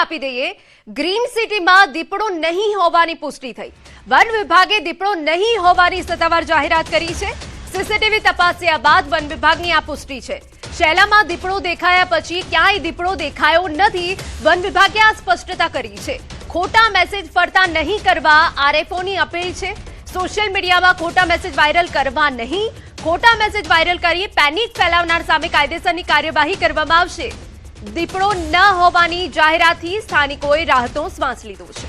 આપી દઈએ, ગ્રીન સિટીમાં દીપડો નહીં હોવાની પુષ્ટિ થઈ। વન વિભાગે દીપડો નહીં હોવાની સત્તાવાર જાહેરાત કરી છે। સીસીટીવી તપાસ્યા બાદ વન વિભાગની આ પુષ્ટિ છે। શેલામાં દીપડો દેખાયા પછી ક્યાંય દીપડો દેખાયો નથી। વન વિભાગે આ સ્પષ્ટતા કરી છે। ખોટા મેસેજ ફરતા નહીં કરવા આરએફઓની અપીલ છે। સોશિયલ મીડિયામાં ખોટા મેસેજ વાયરલ કરવા નહીં। ખોટા મેસેજ વાયરલ કરી પેનિક ફેલાવનાર સામે કાયદેસરની કાર્યવાહી કરવામાં આવશે। દીપડો ન હોવાની જાહેરાતથી સ્થાનિકોએ રાહતનો શ્વાસ લીધો છે।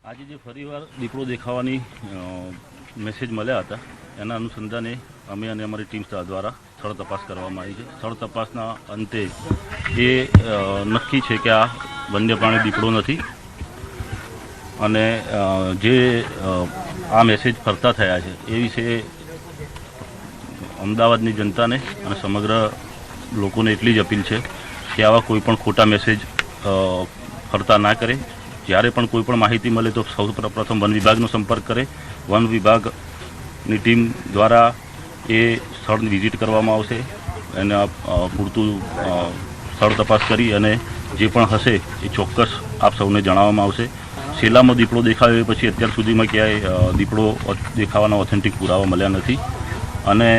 આજે જે ફરીવાર દીપડો દેખાવાની મેસેજ મળ્યા હતા એના અનુસંધાને અમે અને અમારી ટીમ દ્વારા સ્થળ તપાસ કરવામાં આવી છે। સ્થળ તપાસના અંતે એ નક્કી છે કે આ વન્ય પ્રાણી દીપડો નથી અને જે આ મેસેજ ફરતા થયા છે એ વિશે અમદાવાદની જનતાને અને સમગ્ર લોકોને એટલી જ અપીલ છે કે આવા કોઈ પણ ખોટા મેસેજ ફરતા ના કરે। જ્યારે પણ કોઈ પણ માહિતી મળે તો સૌ પ્રથમ વન વિભાગનો સંપર્ક કરે। વન વિભાગની ટીમ દ્વારા એ સ્થળ વિઝિટ કરવામાં આવશે અને પૂરતું સ્થળ તપાસ કરી અને જે પણ હશે એ ચોક્કસ આપ સૌને જણાવવામાં આવશે। શેલામાં દીપડો દેખાયો પછી અત્યાર સુધીમાં ક્યાંય દીપડો દેખાવાના ઓથેન્ટિક પુરાવા મળ્યા નથી અને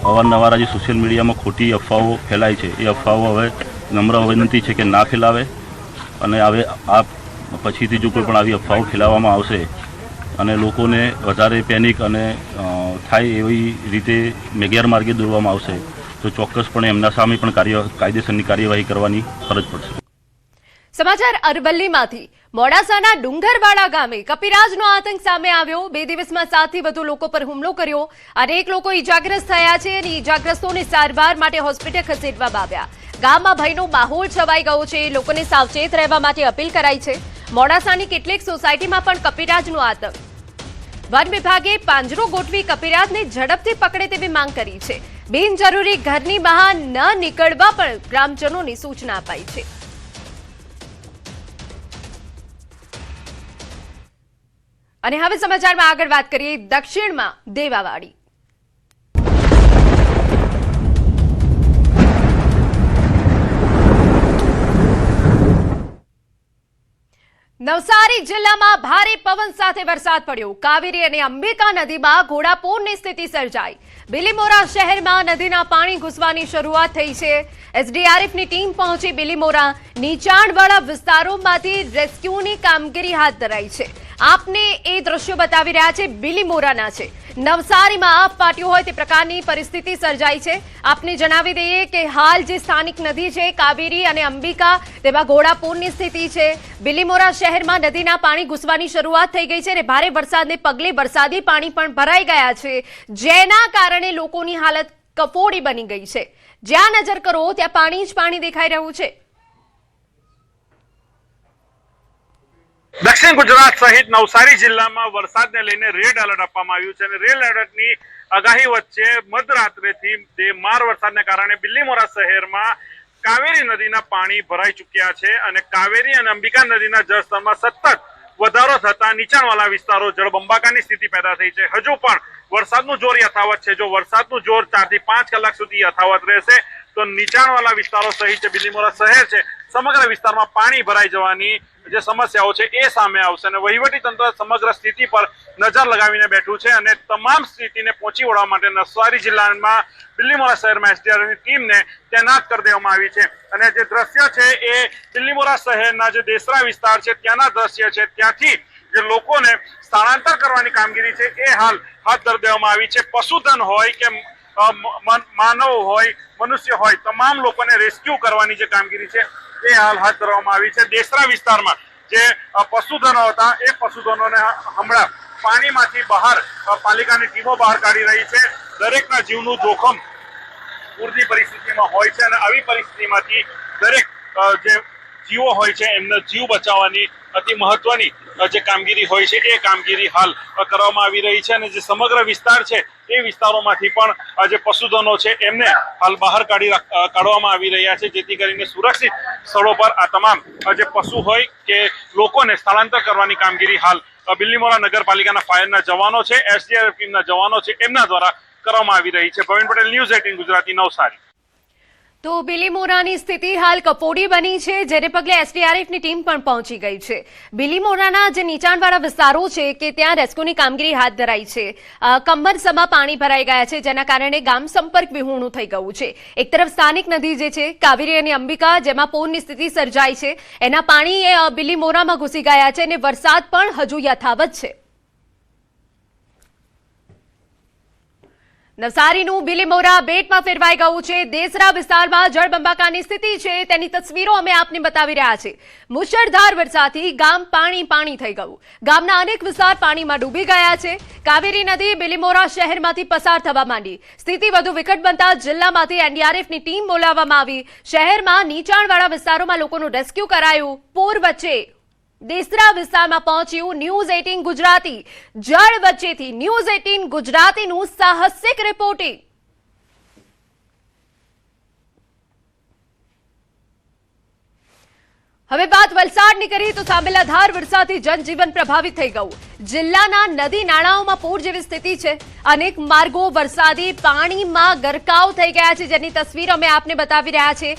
અવારનવાર આજે સોશિયલ મીડિયામાં ખોટી અફવાઓ ફેલાય છે એ અફવાઓ હવે નમ્ર વિનંતી છે કે ના ફેલાવે અને હવે આ પછીથી જો કોઈ પણ આવી અફવાઓ ફેલાવવામાં આવશે અને લોકોને વધારે પેનિક અને થાય એવી રીતે ગેરમાર્ગે દોરવામાં આવશે તો ચોક્કસપણે એમના સામે પણ કાયદેસરની કાર્યવાહી કરવાની ફરજ પડશે। સમાચાર અરવલ્લીમાંથી મોડાસાના ડુંગરવાડા ગામે કપિરાજનો આતંક સામે આવ્યો। 2 દિવસમાં 7 થી વધુ લોકો પર હુમલો કર્યો। અનેક લોકો ઈજાગ્રસ્ત થયા છે અને ઈજાગ્રસ્તોને સારવાર માટે હોસ્પિટલ ખસેડવામાં આવ્યા। ગામમાં ભયનો માહોલ છવાઈ ગયો છે। લોકોને સાવચેત રહેવા માટે અપીલ કરાઈ છે। મોડાસાની કેટલીક સોસાયટીમાં પણ કપિરાજનો આતંક। વન વિભાગે પાંજરો ગોઠવી કપિરાજને ઝડપથી પકડે તેવી માંગ કરી છે। બિનજરૂરી ઘરની બહાર ન નીકળવા પણ ગ્રામજનોને સૂચના અપાઈ છે। અને હવે સમાચારમાં આગળ વાત કરીએ દક્ષિણમાં દેવાવાડી। નવસારી જિલ્લામાં ભારે પવન સાથે વરસાદ પડ્યો। કાવેરી અને અંબિકા નદીમાં ઘોડાપૂરની સ્થિતિ સર્જાઈ। બિલીમોરા શહેરમાં નદીના પાણી ઘૂસવાની શરૂઆત થઈ છે। એસડીઆરએફની ટીમ પહોંચી બિલીમોરા નીચાણવાળા વિસ્તારોમાંથી રેસ્ક્યુની કામગીરી હાથ ધરાઈ છે। આપને એ દ્રશ્યો બતાવી રહ્યા છે બિલીમોરાના છે। નવસારીમાં આફ ફાટ્યું હોય તે પ્રકારની પરિસ્થિતિ સર્જાઈ છે। આપને જણાવી દઈએ કે હાલ જે સ્થાનિક નદી છે કાવેરી અને અંબિકા તેમાં ઘોડાપૂરની સ્થિતિ છે। બિલીમોરા શહેરમાં નદીના પાણી ઘૂસવાની શરૂઆત થઈ ગઈ છે અને ભારે વરસાદને પગલે વરસાદી પાણી પણ ભરાઈ ગયા છે જેના કારણે લોકોની હાલત કફોડી બની ગઈ છે। જ્યાં નજર કરો ત્યાં પાણી જ પાણી દેખાઈ રહ્યું છે। દક્ષિણ ગુજરાત સહિત નવસારી જિલ્લામાં વરસાદને લઈને રેડ એલર્ટ આપવામાં આવ્યું છે અને રેડ એલર્ટની આગાહી વચ્ચે મધરાત્રેથી માર વરસાદને કારણે બિલીમોરા શહેરમાં કાવેરી નદીના પાણી ભરાઈ ચૂક્યા છે અને કાવેરી અને અંબિકા નદીના જળસ્તરમાં સતત વધારો થતા નીચાણવાળા વિસ્તારો જળબંબાકારની સ્થિતિ પેદા થઈ છે। હજુ પણ વરસાદનું જોર યથાવત છે। જો વરસાદનું જોર 4 થી 5 કલાક સુધી યથાવત રહેશે તો નીચાણવાળા વિસ્તારો સહિત જે બિલીમોરા શહેર છે સમગ્ર વિસ્તારમાં પાણી ભરાઈ જવાની જે સમસ્યાઓ છે એ સામે આવશે અને વહીવટી તંત્ર સમગ્ર સ્થિતિ પર નજર લગાવીને બેઠું છે અને તમામ સ્થિતિને પહોંચી વળવા માટે નવસારી જિલ્લામાં બિલીમોરા શહેરમાં એસડીઆરએફની ટીમને તૈનાત કરી દેવામાં આવી છે। અને જે દ્રશ્ય છે એ બિલીમોરા શહેરના જે દેસરા વિસ્તાર છે ત્યાંના દ્રશ્ય છે। ત્યાંથી જે લોકોને સ્થળાંતર કરવાની કામગીરી છે એ હાલ હાથ ધરી દેવામાં આવી છે। પશુધન હોય કે માનવ હોય મનુષ્ય હોય તમામ લોકોને રેસ્ક્યુ કરવાની જે કામગીરી છે એ હાલ હાથ ધરવામાં આવી છે। દેસરા વિસ્તારમાં જે પશુધનો હતા એ પશુધનોને હમણાં પાણીમાંથી બહાર પાલિકાની ટીમો બહાર કાઢી રહી છે। દરેકના જીવનું જોખમ પૂરની પરિસ્થિતિમાં હોય છે અને આવી પરિસ્થિતિમાંથી દરેક જે જીવો હોય છે એમનો જીવ બચાવવાની અતિ મહત્વની જે કામગીરી હોય છે એ કામગીરી હાલ કરવામાં આવી રહી છે અને જે સમગ્ર વિસ્તાર છે એ વિસ્તારોમાંથી પણ જે પશુધનો છે એમને હાલ બહાર કાઢવામાં આવી રહ્યા છે જેથી કરીને સુરક્ષિત સ્થળો પર આ તમામ જે પશુ હોય કે લોકોને સ્થળાંતર કરવાની કામગીરી હાલ બિલીમોરા નગરપાલિકાના ફાયરના જવાનો છે, એસડીઆરએફ ટીમના જવાનો છે એમના દ્વારા કરવામાં આવી રહી છે. ભવિન પટેલ, ન્યૂઝ 18 ગુજરાતી, નવસારી. તો બિલીમોરાની સ્થિતિ હાલ કફોડી બની છે, જેને પગલે એસડીઆરએફની ટીમ પણ પહોંચી ગઈ છે. બિલીમોરાના જે નીચાણવાળા વિસ્તારો છે કે ત્યાં રેસ્ક્યુની કામગીરી હાથ ધરાઈ છે. કમરસમા પાણી ભરાઈ ગયા છે, જેના કારણે ગામ સંપર્ક વિહોણું થઈ ગયું છે. એક તરફ સ્થાનિક નદી જે છે કાવેરી અને અંબિકા, જેમાં પૂરની સ્થિતિ સર્જાઈ છે, એના પાણી બિલીમોરામાં ઘૂસી ગયા છે અને વરસાદ પણ હજુ યથાવત છે. નવસારીનું બિલીમોરા બેટમાં ફેરવાઈ ગયું છે. દેસરા વિસ્તારમાં જળબંબાકારની સ્થિતિ છે, તેની તસવીરો અમે આપને બતાવી રહ્યા છે. મુશળધાર વરસાદથી ગામ પાણી થઈ ગયું. ગામના અનેક વિસ્તાર પાણીમાં ડૂબી ગયા છે. કાવેરી નદી બિલીમોરા શહેરમાંથી પસાર થવા માંડી. સ્થિતિ વધુ વિકટ બનતા જિલ્લામાંથી એનડીઆરએફની ટીમ બોલાવવામાં આવી. શહેરમાં નીચાણવાળા વિસ્તારોમાં લોકોનું રેસ્ક્યુ કરાયું. પૂર વચ્ચે દેસરા વિસ્તારમાં પહોંચ્યું ન્યૂઝ 18 ગુજરાતી. જળ વચ્ચેથી ન્યૂઝ 18 ગુજરાતીનું સાહસિક રિપોર્ટિંગ. હવે વાત વલસાડની કરીએ તો સાંબેલાધાર વરસાદથી જનજીવન પ્રભાવિત થઈ ગયું. જિલ્લાના નદી નાળાઓમાં પૂર જેવી સ્થિતિ છે. અનેક માર્ગો વરસાદી પાણીમાં ગરકાવ થઈ ગયા છે, જેની તસવીર અમે આપને બતાવી રહ્યા છે.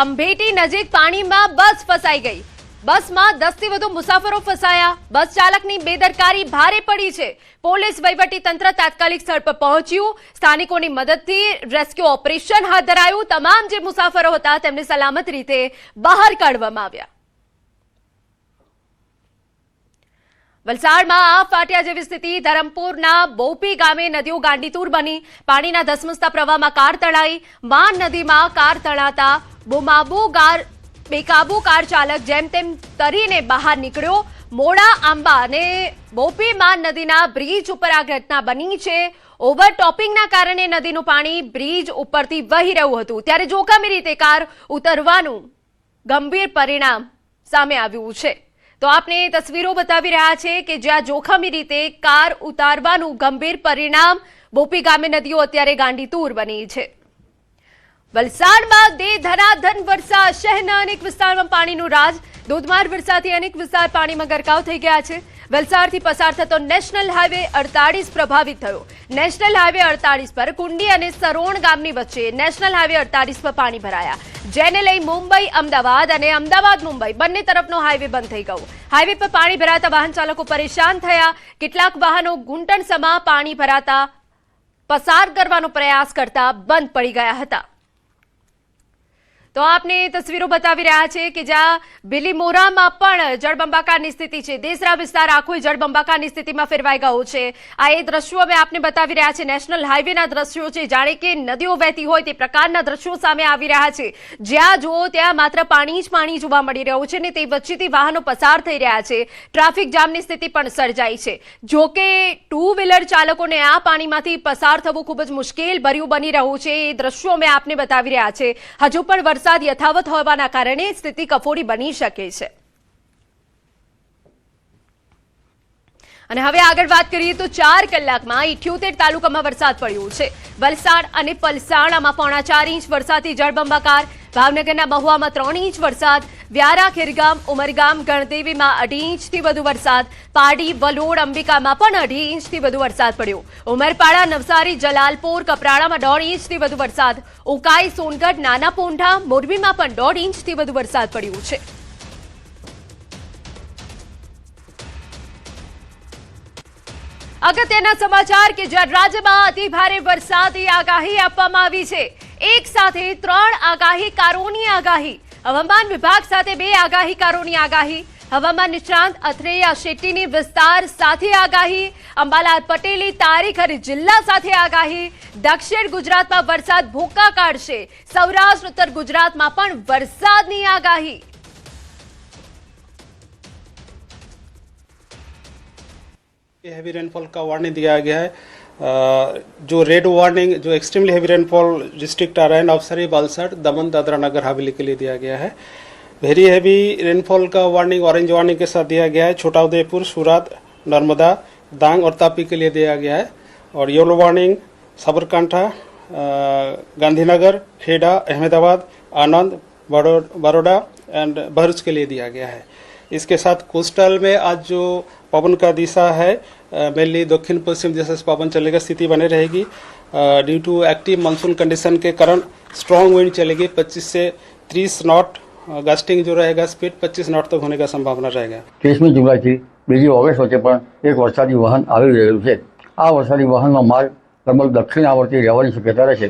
અંભેટી નજીક પાણીમાં બસ ફસાઈ ગઈ. બસમાં 10 થી વધુ મુસાફરો ફસાયા. બસ ચાલકની બેદરકારી ભારે પડી છે. પોલીસ વહીવટી તંત્ર તાત્કાલિક સ્થળ પર પહોંચ્યું. સ્થાનિકોની મદદથી રેસ્ક્યુ ઓપરેશન હાથ ધરાયું. તમામ જે મુસાફરો હતા તેમને સલામત રીતે બહાર કાઢવામાં આવ્યા. વલસાડમાં આ ફાટ્યા જેવી સ્થિતિ. ધરમપુરના બોપી ગામે નદીઓ ગાંડીતુર બની. પાણીના ધસમસતા પ્રવાહમાં કાર તણાઈ. માન નદીમાં કાર તણાતા બેકાબુ કાર ચાલક જેમ તેમ તરીને બહાર નીકળ્યો. મોડા આંબા અને બોપીમાન નદીના બ્રિજ ઉપર આ ઘટના બની છે. ઓવરટોપિંગના કારણે નદીનું પાણી બ્રિજ ઉપરથી વહી રહ્યું હતું, ત્યારે જોખમી રીતે કાર ઉતરવાનું ગંભીર પરિણામ સામે આવ્યું છે. તો આપને તસવીરો બતાવી રહ્યા છે કે જ્યાં જોખમી રીતે કાર ઉતારવાનું ગંભીર પરિણામ. બોપી ગામે નદીઓ અત્યારે ગાંડીતુર બની છે. વલસાડમાં ધનાધન વરસાદ. શહેરના અનેક વિસ્તારમાં પાણીનું રાજ. ધોધમાર વરસાદથી અનેક વિસ્તાર પાણીમાં ગરકાવ થઈ ગયા છે. વલસાડથી પસાર થતો નેશનલ હાઈવે 48 પ્રભાવિત થયો. નેશનલ હાઈવે 48 પર કુંડી અને સરોણ ગામની વચ્ચે નેશનલ હાઈવે 48 પર પાણી ભરાયા, જેને લઈ મુંબઈ અમદાવાદ અને અમદાવાદ મુંબઈ બંને તરફનો હાઈવે બંધ થઈ ગયો. હાઈવે પર પાણી ભરાતા વાહન ચાલકો પરેશાન થયા. કેટલાક વાહનો ઘૂંટણસમા પાણી ભરાતા પસાર કરવાનો પ્રયાસ કરતા બંધ પડી ગયા હતા. તો આપને તસવીરો બતાવી રહ્યા છે કે જ્યાં બિલીમોરામાં પણ જળબંબાકારની સ્થિતિ છે. દેસરા વિસ્તાર આખો જળબંબાકારની સ્થિતિમાં ફેરવાઈ ગયો છે. આ એ દ્રશ્યો અમે આપને બતાવી રહ્યા છે. નેશનલ હાઈવેના દ્રશ્યો છે, જાણે કે નદીઓ વહેતી હોય તે પ્રકારના દ્રશ્યો સામે આવી રહ્યા છે. જ્યાં જુઓ ત્યાં માત્ર પાણી જ પાણી જોવા મળી રહ્યું છે ને તે વચ્ચેથી વાહનો પસાર થઈ રહ્યા છે. ટ્રાફિક જામની સ્થિતિ પણ સર્જાઈ છે. જો કે 2 વ્હીલર ચાલકોને આ પાણીમાંથી પસાર થવું ખૂબ જ મુશ્કેલ ભર્યું બની રહ્યું છે. એ દ્રશ્યો અમે આપને બતાવી રહ્યા છે. હજુ પણ વરસાદ યથાવત હોવાના કારણે સ્થિતિ કફોડી બની શકે છે. અને હવે આગળ વાત કરીએ તો 4 કલાકમાં 78 તાલુકામાં વરસાદ પડ્યો છે. વલસાડ અને પલસાણામાં 4.5 ઇંચ વરસાદથી જળબંબાકાર. ભાવનગરના મહુવામાં 3 ઇંચ વરસાદ. વ્યારા, ખેરગામ, ઉમરગામ, ગણદેવીમાં 2.5 ઇંચથી વધુ વરસાદ. પાડી, વલોડ, અંબિકામાં પણ 2.5 ઇંચથી વધુ વરસાદ પડ્યો. ઉમરપાડા, નવસારી, જલાલપોર, કપરાડામાં 1.5 ઇંચથી વધુ વરસાદ. ઉકાઈ, સોનગઢ, નાના પોંઢા, મોરબીમાં પણ 1.5 ઇંચથી વધુ વરસાદ પડ્યો છે. અગત્યના સમાચાર કે જ્યાં રાજ્યમાં અતિ ભારે વરસાદની આગાહી આપવામાં આવી છે. એક સાથે 3 આગાહીકારોની આગાહી. હવામાન વિભાગ સાથે 2 આગાહીકારોની આગાહી. હવામાન નિષ્ણાંત અથરેયા શેટ્ટીની વિસ્તાર સાથે આગાહી. અંબાલાલ પટેલની તારીખ અને જિલ્લા સાથે આગાહી. દક્ષિણ ગુજરાતમાં વરસાદ ભૂકા કાઢશે. સૌરાષ્ટ્ર, ઉત્તર ગુજરાતમાં પણ વરસાદની આગાહી. हैवी रेनफॉल का वार्निंग दिया गया है. जो रेड वार्निंग, जो एक्सट्रीमली हैवी रेनफॉल डिस्ट्रिक्ट आ रहा है नवसारी, वलसाड, दमन, दादरा नगर हवेली के लिए दिया गया है. वेरी हैवी रेनफॉल का वार्निंग ऑरेंज वार्निंग के साथ दिया गया है छोटा उदयपुर, सूरत, नर्मदा, डांग और तापी के लिए दिया गया है. और yellow warning Sabarkantha, Gandhinagar, Kheda, Ahmedabad, Anand, Baroda and Bharuch के लिए दिया गया है. इसके साथ कोस्टल में आज जो पवन का दिशा है मेनली दक्षिण पश्चिम दिशा से पवन चलने की स्थिति बने रहेगी। Due to active monsoon condition के कारण स्ट्रॉन्ग विंड चलेगी। 25 से 30 नॉट गस्टिंग जो रहेगा स्पीड 25 नॉट तक होने का संभावना रहेगा। 30મી જુલાઈથી 2જી ઓગસ્ટ વચ્ચે પણ એક વરસાદી વહન આવી રહેલું છે। આ વરસાદી વહનનો માર્ગ લગભગ દક્ષિણ આવર્તી રહેવાની શક્યતા રહેશે,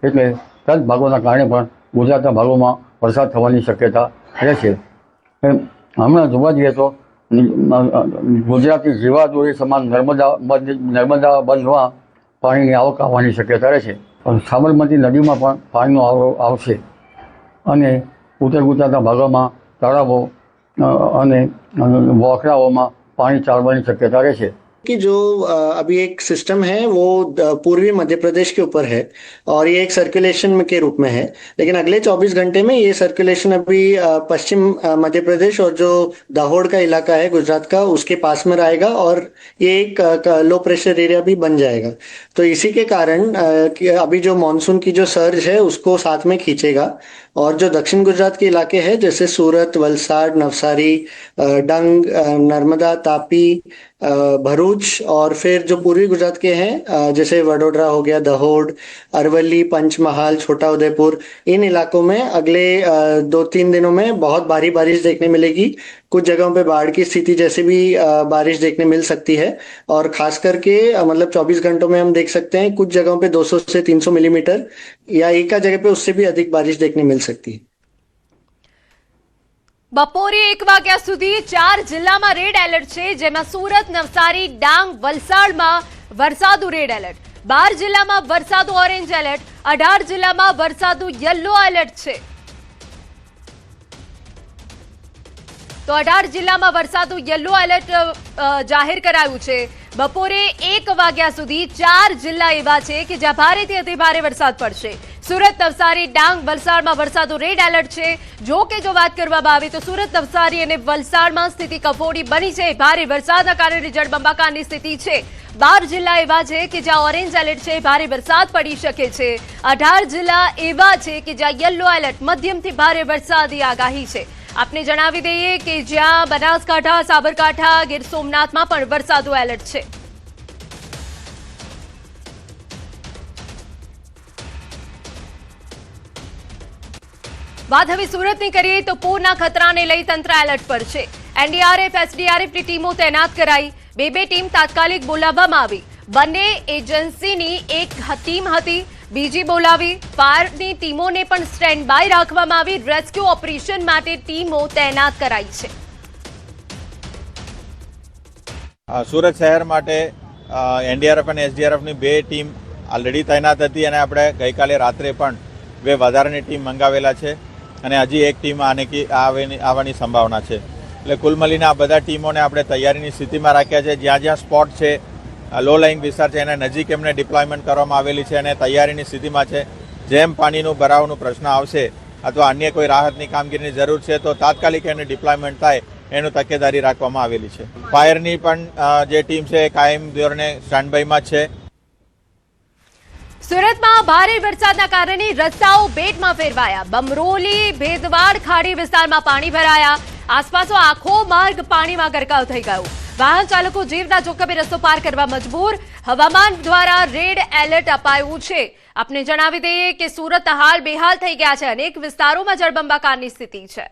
એટલે તદ ભાગોના કારણે પણ ગુજરાતના ભાગોમાં વરસાદ થવાની શક્યતા રહેશે। હમણાં જોવા જઈએ તો ગુજરાતની જીવાદોરી સમાન નર્મદા બંધમાં પાણીની આવક આવવાની શક્યતા રહેશે। સાબરમતી નદીમાં પણ પાણીનો આવરો આવશે અને ઉત્તર ગુજરાતના ભાગોમાં તળાવો અને વોકરાઓમાં પાણી ચાલવાની શક્યતા રહેશે। कि जो अभी एक सिस्टम है वो पूर्वी मध्य प्रदेश के ऊपर है और ये एक सर्कुलेशन के रूप में है, लेकिन अगले 24 घंटे में ये सर्कुलेशन अभी पश्चिम मध्य प्रदेश और जो दाहोद का इलाका है गुजरात का उसके पास में रहेगा और ये एक लो प्रेशर एरिया भी बन जाएगा। तो इसी के कारण अभी जो मानसून की जो सर्ज है उसको साथ में खींचेगा और जो दक्षिण गुजरात के इलाके हैं जैसे सूरत, वलसाड, नवसारी, डंग, नर्मदा, तापी, भरूच और फिर जो पूर्वी गुजरात के हैं जैसे वडोदरा हो गया, दाहोद, अरवली, पंचमहाल, छोटा उदयपुर, इन इलाकों में अगले 2-3 दिनों में बहुत भारी बारिश देखने मिलेगी। कुछ जगहों पे बाढ़ की स्थिति जैसे भी बारिश देखने मिल सकती है और खास करके मतलब 24 घंटों में हम देख सकते हैं कुछ जगहों पे 200 से 300 मिलीमीटर या एक जगह पे उससे भी अधिक बारिश देखने मिल सकती है। બપોરે 1 વાગ્યા સુધી 4 જિલ્લામાં રેડ એલર્ટ છે, જેમાં સુરત, નવસારી, ડાંગ, વલસાડમાં વરસાદનું રેડ એલર્ટ, 12 જિલ્લામાં વરસાદનું ઓરેન્જ એલર્ટ, 18 જિલ્લામાં વરસાદનું યલો એલર્ટ છે। તો 18 જિલ્લામાં વરસાદનું યલો એલર્ટ જાહેર કરાયું છે। બપોરે 1 વાગ્યા સુધી 4 જિલ્લા એવા છે કે જ્યાં ભારેથી અતિભારે વરસાદ પડશે। સુરત, નવસારી, ડાંગ, વલસાડમાં વરસાદનું રેડ એલર્ટ છે। જો કે જો વાત કરવામાં આવે તો સુરત, નવસારી અને વલસાડમાં સ્થિતિ કફોડી બની છે। ભારે વરસાદના કારણે જળબંબાકારની સ્થિતિ છે। 12 જિલ્લા એવા છે કે જ્યાં ઓરેન્જ એલર્ટ છે, ભારે વરસાદ પડી શકે છે। 18 જિલ્લા એવા છે કે જ્યાં યલો એલર્ટ, મધ્યમથી ભારે વરસાદની આગાહી છે। આપને જણાવી દઈએ કે જ્યાં બનાસકાંઠા, સાબરકાંઠા, ગીર સોમનાથમાં પણ વરસાદનું એલર્ટ છે। વાત હવે સુરતની કરીએ તો પૂરના ખતરાને લઈ તંત્ર એલર્ટ પર છે। એનડીઆરએફ, એસડીઆરએફની ટીમો તૈનાત કરાઈ। 2 ટીમ તાત્કાલિક બોલાવવામાં આવી। બંને એજન્સીની એક ટીમ હતી, બીજી બોલાવી। ફાયરની ટીમોને પણ સ્ટેન્ડ બાય રાખવામાં આવી। રેસ્ક્યુ ઓપરેશન માટે ટીમો તૈનાત કરાઈ છે। સુરત શહેર માટે એનડીઆરએફ અને એસડીઆરએફની 2 ટીમ ઓલરેડી તૈનાત હતી અને આપણે ગઈકાલે રાત્રે પણ 2 વધારાની ટીમ મંગાવેલા છે અને હજી એક ટીમ આવવાની સંભાવના છે। એટલે કુલ મળીને આ બધા ટીમોને આપણે તૈયારીની સ્થિતિમાં રાખ્યા છે। જ્યાં જ્યાં સ્પોટ છે, લો લાઇંગ વિસ્તાર છે, એના નજીક એમને ડિપ્લોયમેન્ટ કરવામાં આવેલી છે અને તૈયારીની સ્થિતિમાં છે। જેમ પાણીનું ભરાવનું પ્રશ્ન આવશે અથવા અન્ય કોઈ રાહતની કામગીરીની જરૂર છે તો તાત્કાલિક એનું ડિપ્લોયમેન્ટ થાય એનું તકેદારી રાખવામાં આવેલી છે। ફાયરની પણ જે ટીમ છે એ કાયમ ધોરણે સ્ટેન્ડ બાયમાં જ છે। સુરતમાં ભારે વરસાદના કારણે રસ્તાઓ બેટમાં ફેરવાયા। બમરોલી, ભેદવાડ ખાડી વિસ્તારમાં પાણી ભરાયા। આસપાસનો આખો માર્ગ પાણીમાં ગરકાવ થઈ ગયો। વાહન ચાલકો જીવના જોખમે રસ્તો પાર કરવા મજબૂર। હવામાન દ્વારા રેડ એલર્ટ અપાયું છે। આપને જણાવી દઈએ કે સુરત હાલ બેહાલ થઈ ગયા છે। અનેક વિસ્તારોમાં જળબંબાકારની સ્થિતિ છે।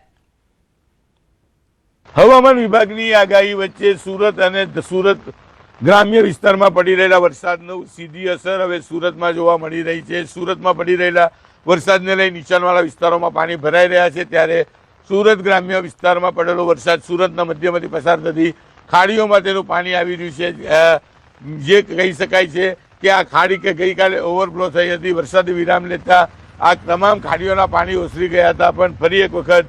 હવામાન વિભાગની આગાહી વચ્ચે સુરત અને સુરત ગ્રામ્ય વિસ્તારમાં પડી રહેલા વરસાદનું સીધી અસર હવે સુરતમાં જોવા મળી રહી છે। સુરતમાં પડી રહેલા વરસાદને લઈ નીચાણવાળા વિસ્તારોમાં પાણી ભરાઈ રહ્યા છે, ત્યારે સુરત ગ્રામ્ય વિસ્તારમાં પડેલો વરસાદ સુરતના મધ્યમાંથી પસાર થતી ખાડીઓમાં તેનું પાણી આવી રહ્યું છે। જે કહી શકાય છે કે આ ખાડી કે ગઈકાલે ઓવરફ્લો થઈ હતી, વરસાદી વિરામ લેતા આ તમામ ખાડીઓના પાણી ઓસરી ગયા હતા। પણ ફરી એક વખત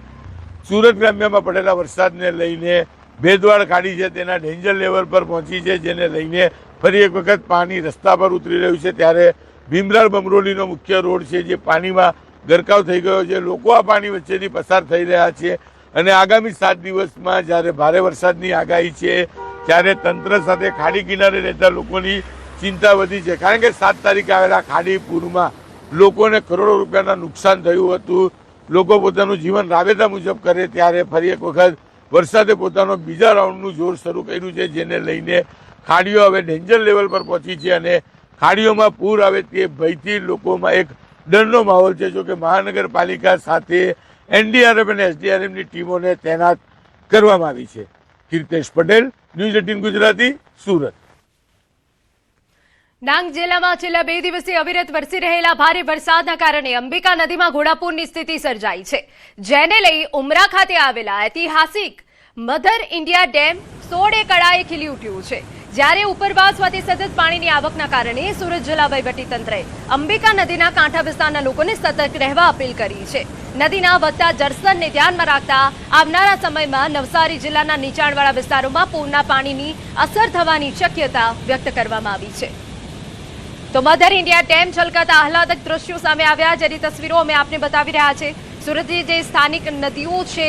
સુરત ગ્રામ્યમાં પડેલા વરસાદને લઈને ભેદવાડ ખાડી છે તેના ડેન્જર લેવલ પર પહોંચી છે, જેને લઈને ફરી એક વખત પાણી રસ્તા પર ઉતરી રહ્યું છે। ત્યારે ભીમરાળ બમરોલીનો મુખ્ય રોડ છે જે પાણીમાં ગરકાવ થઈ ગયો છે। લોકો આ પાણી વચ્ચેથી પસાર થઈ રહ્યા છે અને આગામી 7 દિવસમાં જ્યારે ભારે વરસાદની આગાહી છે ત્યારે તંત્ર સાથે ખાડી કિનારે રહેતા લોકોની ચિંતા વધી છે, કારણ કે 7 તારીખે આવેલા ખાડી પૂરમાં લોકોને કરોડો રૂપિયાના નુકસાન થયું હતું। લોકો પોતાનું જીવન રાબેતા મુજબ કરે ત્યારે ફરી એક વખત વરસાદે પોતાનો બીજા રાઉન્ડનું જોર શરૂ કર્યું છે, જેને લઈને ખાડીઓ હવે ડેન્જર લેવલ પર પહોંચી છે અને ખાડીઓમાં પૂર આવે તે ભયથી લોકોમાં એક ડરનો માહોલ છે. જો કે મહાનગરપાલિકા સાથે એનડીઆરએફ અને એસડીઆરએફની ટીમોને તૈનાત કરવામાં આવી છે. કીર્તેશ પટેલ, ન્યૂઝ 18 ગુજરાતી, સુરત. ડાંગ જિલ્લામાં છેલ્લા 2 દિવસથી અવિરત વરસી રહેલા ભારે વરસાદના કારણે અંબિકા નદીમાં ઘોડાપૂરની સ્થિતિ સર્જાઈ છે, જેને લઈ ઉમરા ખાતે આવેલા ઐતિહાસિક મધર ઇન્ડિયા ડેમ 16 કળાએ ખીલી ઉઠ્યું છે. જ્યારે ઉપરવાસમાંથી સતત પાણીની આવકના કારણે સુરત જિલ્લા વહીવટીતંત્રએ અંબિકા નદીના કાંઠા વિસ્તારના લોકોને સતર્ક રહેવા અપીલ કરી છે. નદીના વધતા જળસ્તરને ધ્યાનમાં રાખતા આવનારા સમયમાં નવસારી જિલ્લાના નીચાણવાળા વિસ્તારોમાં પૂરના પાણીની અસર થવાની શક્યતા વ્યક્ત કરવામાં આવી છે. તો મધર ઇન્ડિયા ડેમ છલકાતા આહલાદક દ્રશ્યો સામે આવ્યા, જેની તસવીરો અમે આપને બતાવી રહ્યા છે. સુરતની જે સ્થાનિક નદીઓ છે,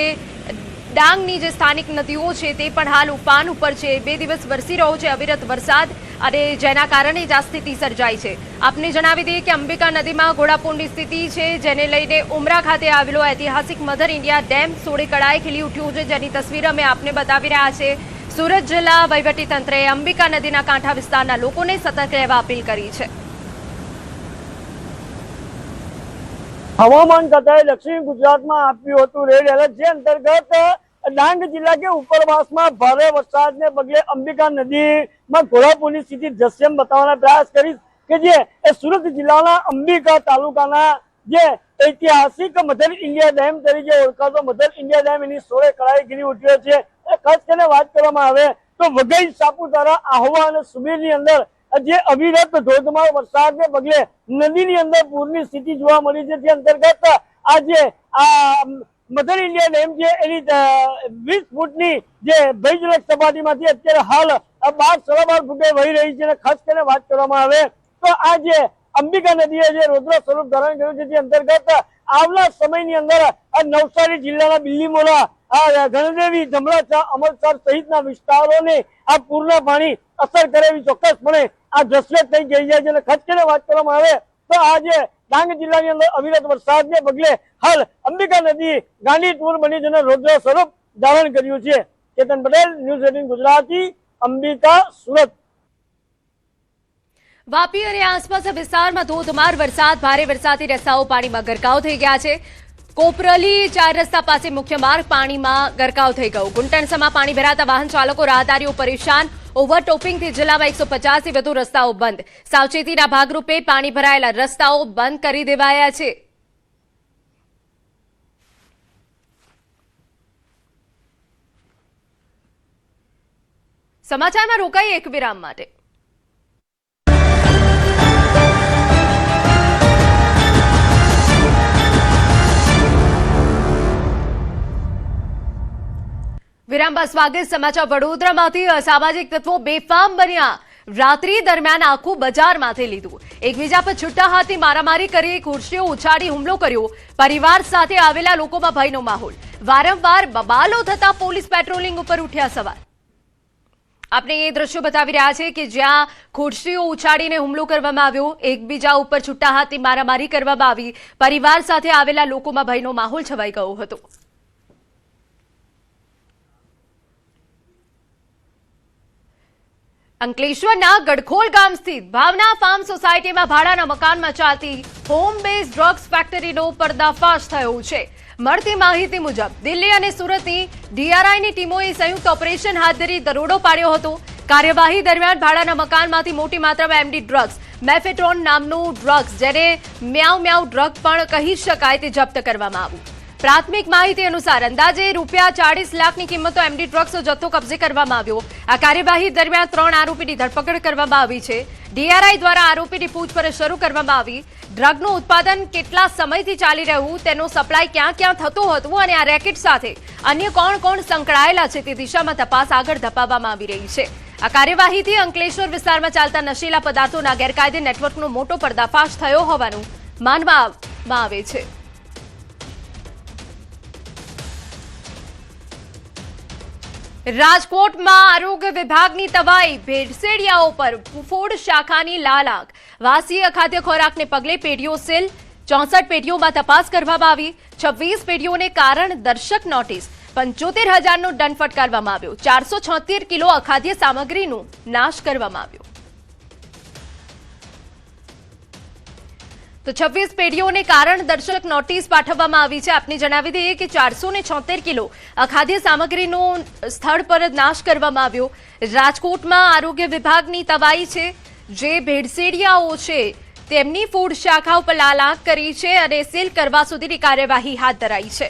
ડાંગની જે સ્થાનિક નદીઓ છે તે પણ હાલ ઉફાન ઉપર છે. 2 દિવસ વરસી રહ્યો છે અવિરત વરસાદ અને જેના કારણે જ આ સ્થિતિ સર્જાઈ છે. આપને જણાવી દઈએ કે અંબિકા નદીમાં ઘોડાપૂરની સ્થિતિ છે, જેને લઈને ઉમરા ખાતે આવેલો ઐતિહાસિક મધર ઇન્ડિયા ડેમ 16 કળાએ ખીલી ઉઠ્યું છે, જેની તસવીર અમે આપને બતાવી રહ્યા છે. સુરત જિલ્લા વહીવટીતંત્રએ અંબિકા નદીના કાંઠા વિસ્તારના લોકોને સતર્ક રહેવા અપીલ કરી છે. હવામાન ખાતાએ દક્ષિણ ગુજરાતમાં આપ્યું હતું રેડ એલર્ટ, જે અંતર્ગત ડાંગ જિલ્લા કે ઉપરવાસમાં ભારે વરસાદને પગલે અંબિકા નદીમાં ઘોડાપૂરની સ્થિતિ દ્રશ્યમ બતાવવાના પ્રયાસ કરીશ કે જે સુરત જિલ્લાના અંબિકા તાલુકાના જે ઐતિહાસિક મધર ઇન્ડિયા ડેમ તરીકે ઓળખાતો મધર ઇન્ડિયા ડેમ એની 16 કળાએ ખીલી ઉઠ્યો છે. ખાસ કરીને વાત કરવામાં આવે તો વઘઈ, સાપુતારા, આહવા અને સુબીરની અંદર જે અવિરત ધોધમાર વરસાદને પગલે નદીની અંદર પૂરની સ્થિતિ જોવા મળી છે. જે અંતર્ગત આજે આ મધર ઇન્ડિયા ડેમ છે એની 20 ફૂટની જે ભયજનક સપાટીમાંથી અત્યારે હાલ 12-12.5 ફૂટે વહી રહી છે. ખાસ કરીને વાત કરવામાં આવે તો આ જે અંબિકા નદીએ જે રૌદ્ર સ્વરૂપ ધારણ કર્યું છે, જે અંતર્ગત આવનાર સમયની અંદર નવસારી જિલ્લાના બિલીમોરા, ગણદેવી, ધમરાચા, અમરસર સહિતના વિસ્તારોને આ પૂરના પાણી અસર કરે એવી ચોક્કસપણે આ દ્રશ્ય થઈ ગઈ જાય છે. અને ખાસ કરીને વાત કરવામાં આવે તો આજે ડાંગ જિલ્લાની અંદર અવિરત વરસાદને પગલે હાલ અંબિકા નદી ગાંડી ટૂર બની જેને રૌદ્ર સ્વરૂપ ધારણ કર્યું છે. કેતન પટેલ, ન્યૂઝ 18 ગુજરાતી, અંબિકા, સુરત. વાપી અને આસપાસના વિસ્તારમાં ધોધમાર વરસાદ, ભારે વરસાદથી રસ્તાઓ પાણીમાં ગરકાવ થઈ ગયા છે. કોપરલી 4 રસ્તા પાસે મુખ્ય માર્ગ પાણીમાં ગરકાવ થઈ ગયો. ગુંટણસામાં પાણી ભરાતા વાહન ચાલકો, રાહદારીઓ પરેશાન. ઓવરટોપિંગથી જિલ્લામાં 150 થી વધુ રસ્તાઓ બંધ. સાવચેતીના ભાગરૂપે પાણી ભરાયેલા રસ્તાઓ બંધ કરી દેવાયા છે. સમાચારમાં રોકાઈ એક વિરામ માટે. વિરામ બાદ સ્વાગત. સમાચાર વડોદરામાંથી. અસામાજિક તત્વો બેફામ બન્યા. રાત્રિ દરમિયાન આખું બજાર માથે લીધું. એકબીજા પર છૂટા હાથથી મારામારી કરી, ખુરશીઓ ઉછાળી હુમલો કર્યો. પરિવાર સાથે આવેલા લોકોમાં ભયનો માહોલ. વારંવાર બબાલો થતા પોલીસ પેટ્રોલિંગ ઉપર ઉઠ્યા સવાલ. આપણે એ દ્રશ્યો બતાવી રહ્યા છે કે જ્યાં ખુરશીઓ ઉછાળીને હુમલો કરવામાં આવ્યો, એકબીજા ઉપર છૂટા હાથથી મારામારી કરવામાં આવી. પરિવાર સાથે આવેલા લોકોમાં ભયનો માહોલ છવાઈ ગયો હતો. અંકલેશ્વરના ગડખોલ ગામ સ્થિત ભાવના ફાર્મ સોસાયટીમાં ભાડાના મકાનમાં ચાલતી હોમ બેઝ ડ્રગ્સ ફેક્ટરીનો પર્દાફાશ થયો છે. મળતી માહિતી મુજબ દિલ્હી અને સુરતની ડીઆરઆઈની ટીમોએ સંયુક્ત ઓપરેશન હાથ ધરી દરોડો પાડ્યો હતો. કાર્યવાહી દરમિયાન ભાડાના મકાનમાંથી મોટી માત્રામાં એમડી ડ્રગ્સ, મેફેટ્રોન નામનું ડ્રગ્સ, જેને મ્યાઉ મ્યાઉ ડ્રગ પણ કહી શકાય, તે જપ્ત કરવામાં આવ્યું. પ્રાથમિક માહિતી અનુસાર અંદાજે ₹40 લાખની કિંમતનો એમડી ડ્રગ્સનો જથ્થો કબજે કરવામાં આવ્યો. આ કાર્યવાહી દરમિયાન 3 આરોપીની ધરપકડ કરવામાં આવી છે. ડીઆરઆઈ દ્વારા આરોપીની પૂછપરછ શરૂ કરવામાં આવી. ડ્રગનું ઉત્પાદન કેટલા સમયથી ચાલી રહ્યું, તેનો સપ્લાય ક્યાં ક્યાં થતો હતો અને આ રેકેટ સાથે અન્ય કોણ કોણ સંકળાયેલા છે તે દિશામાં તપાસ આગળ ધપાવવામાં આવી રહી છે. આ કાર્યવાહીથી અંકલેશ્વર વિસ્તારમાં ચાલતા નશીલા પદાર્થોના ગેરકાયદે નેટવર્કનો મોટો પર્દાફાશ થયો હોવાનું માનવામાં આવે છે. રાજકોટમાં આરોગ્ય વિભાગની તવાઈ, ભેળસેળિયાઓ પર ફૂડ શાખાની લાલાક. વાસી અખાદ્ય ખોરાકને પગલે પેઢીઓ સીલ. 64 પેઢીઓમાં તપાસ કરવામાં આવી. 26 પેઢીઓને કારણ દર્શક નોટિસ. 75,000નો દંડ ફટકારવામાં આવ્યો. 476 કિલો અખાદ્ય સામગ્રીનો નાશ કરવામાં આવ્યો. તો 26 પેઢીઓને કારણ દર્શક નોટિસ પાઠવવામાં આવી છે. આપને જણાવી દઈએ કે 476 કિલો અખાદ્ય સામગ્રીનો સ્થળ પર જ નાશ કરવામાં આવ્યો. રાજકોટમાં આરોગ્ય વિભાગની તવાઈ છે. જે ભેળસેડિયાઓ છે તેમની ફૂડ શાખા ઉપર લાલ આંખ કરી છે અને સીલ કરવા સુધીની કાર્યવાહી હાથ ધરાઈ છે.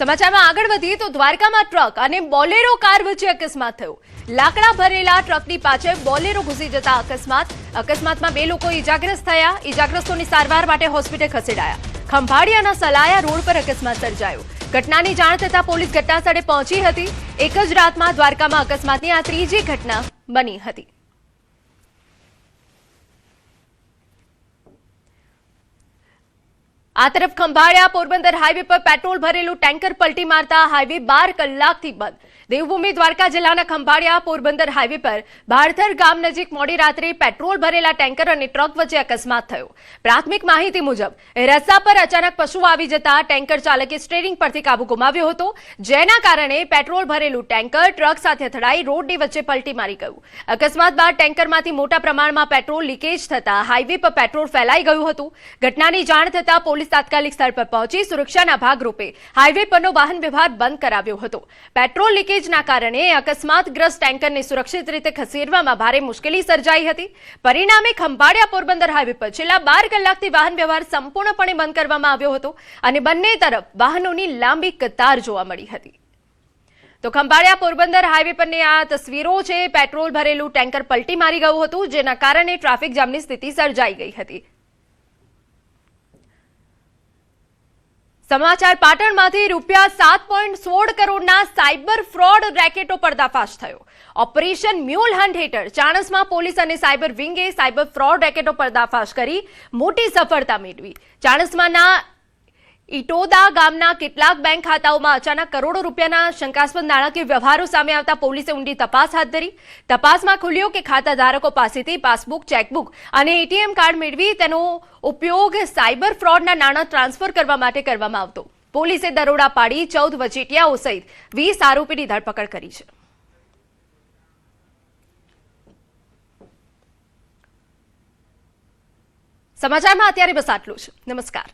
સમાચારમાં આગળ વધીએ તો દ્વારકામાં ટ્રક અને બોલેરો કાર વચ્ચે અકસ્માત થયો. લાકડા ભરેલા ટ્રકની પાછળ બોલેરો ઘૂસી જતા અકસ્માતમાં 2 લોકો ઇજાગ્રસ્ત થયા. ઇજાગ્રસ્તોની સારવાર માટે હોસ્પિટલ ખસેડાયા. ખંભાળિયાના સલાયા રોડ પર અકસ્માત સર્જાયો. ઘટનાની જાણ થતા પોલીસ ઘટના સ્થળે પહોંચી હતી. એક જ રાતમાં દ્વારકામાં અકસ્માતની આ ત્રીજી ઘટના બની હતી. આ તરફ ખંભાળિયા પોરબંદર હાઈવે પર પેટ્રોલ ભરેલું ટેન્કર પલટી મારતા હાઈવે 12 કલાકથી બંધ. દેવભૂમિ દ્વારકા જિલ્લાના ખંભાળિયા પોરબંદર હાઈવે પર ભારથર ગામ નજીક મોડી રાત્રે પેટ્રોલ ભરેલા ટેન્કર અને ટ્રક વચ્ચે અકસ્માત થયો. પ્રાથમિક માહિતી મુજબ રસ્તા પર અચાનક પશુ આવી જતા ટેન્કર ચાલકે સ્ટીયરિંગ પરથી કાબુ ગુમાવ્યો હતો, જેના કારણે પેટ્રોલ ભરેલું ટેન્કર ટ્રક સાથે અથડાઈ રોડની વચ્ચે પલટી મારી ગયું. અકસ્માત બાદ ટેન્કરમાંથી મોટા પ્રમાણમાં પેટ્રોલ લીકેજ થતા હાઈવે પર પેટ્રોલ ફેલાઈ ગયું હતું. ઘટનાની જાણ થતા પોલીસ તાત્કાલિક સ્થળ પર પહોંચી સુરક્ષાના ભાગરૂપે હાઈવે પરનો વાહન વ્યવહાર બંધ કરાવ્યો હતો. પેટ્રોલ લીકેજના કારણે અકસ્માતગ્રસ્ત ટેન્કરને સુરક્ષિત રીતે ખસેડવામાં ભારે મુશ્કેલી સર્જાઈ હતી. પરિણામે ખંભાળિયા પોરબંદર હાઈવે પર છેલ્લા 12 કલાકથી વાહન વ્યવહાર સંપૂર્ણપણે બંધ કરવામાં આવ્યો હતો અને બંને તરફ વાહનોની લાંબી કતાર જોવા મળી હતી. તો ખંભાળિયા પોરબંદર હાઈવે પરની આ તસવીરો છે. પેટ્રોલ ભરેલું ટેન્કર પલટી મારી ગયું હતું, જેના કારણે ટ્રાફિક જામની સ્થિતિ સર્જાઈ ગઈ હતી. સમાચાર પાટણમાંથી ₹7.16 કરોડના સાયબર ફ્રોડ રેકેટો પર્દાફાશ થયો. ઓપરેશન મ્યુલ હન્ટ હેઠળ ચાણસ્મા પોલીસ અને સાયબર વિંગે સાયબર ફ્રોડ રેકેટો પર્દાફાશ કરી મોટી સફળતા મેળવી. ચાણસ્માના ઇટોદા ગામના કેટલાક બેંક ખાતાઓમાં અચાનક કરોડો રૂપિયાના શંકાસ્પદ નાણાકીય વ્યવહારો સામે આવતા પોલીસે ઊંડી તપાસ હાથ ધરી. તપાસમાં ખુલ્યું કે ખાતા ધારકો પાસેથી પાસબુક, ચેકબુક અને એટીએમ કાર્ડ મેળવી તેનો ઉપયોગ સાયબર ફ્રોડના નાણાં ટ્રાન્સફર કરવા માટે કરવામાં આવતો. પોલીસે દરોડા પાડી 14 વચેટિયાઓ સહિત 20 આરોપીની ધરપકડ કરી છે. સમાચારમાં અત્યારે બસ આટલું જ. નમસ્કાર.